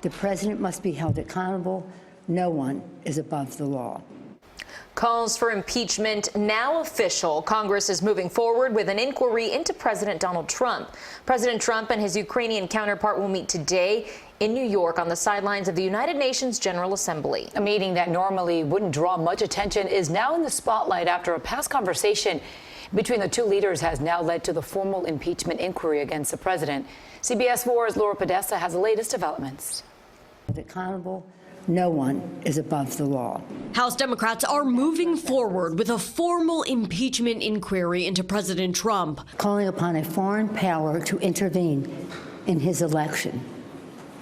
The president must be held accountable. No one is above the law. Calls for impeachment now official. Congress is moving forward with an inquiry into President Donald Trump. President Trump and his Ukrainian counterpart will meet today in New York on the sidelines of the United Nations General Assembly. A meeting that normally wouldn't draw much attention is now in the spotlight after a past conversation between the two leaders has now led to the formal impeachment inquiry against the president. CBS 4's Laura Podesta has the latest developments. Accountable. No one is above the law. House Democrats are moving forward with a formal impeachment inquiry into President Trump, Calling upon a foreign power to intervene in his election.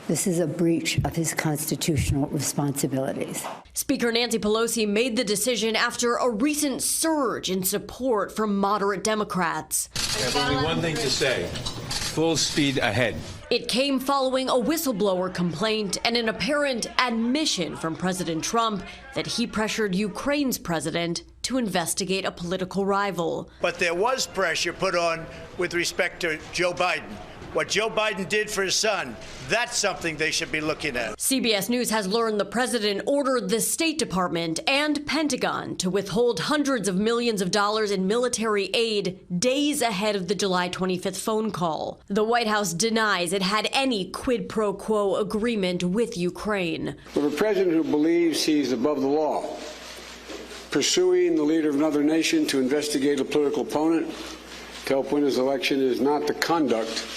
This is a breach of his constitutional responsibilities. Speaker Nancy Pelosi made the decision after a recent surge in support from moderate Democrats. I have only one thing to say. Full speed ahead. It came following a whistleblower complaint and an apparent admission from President Trump that he pressured Ukraine's president to investigate a political rival. But there was pressure put on with respect to Joe Biden. What Joe Biden did for his son, that's something they should be looking at. CBS News has learned the president ordered the State Department and Pentagon to withhold hundreds of millions of dollars in military aid days ahead of the July 25th phone call. The White House denies it had any quid pro quo agreement with Ukraine. With a president who believes he's above the law, pursuing the leader of another nation to investigate a political opponent to help win his election is not the conduct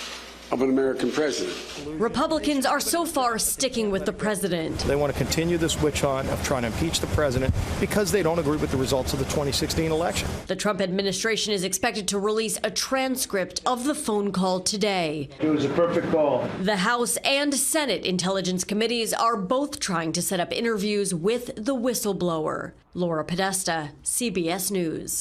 of an American president. Republicans are so far sticking with the president. They want to continue this witch hunt of trying to impeach the president because they don't agree with the results of the 2016 election. The Trump administration is expected to release a transcript of the phone call today. It was a perfect call. The House and Senate Intelligence Committees are both trying to set up interviews with the whistleblower. Laura Podesta, CBS News.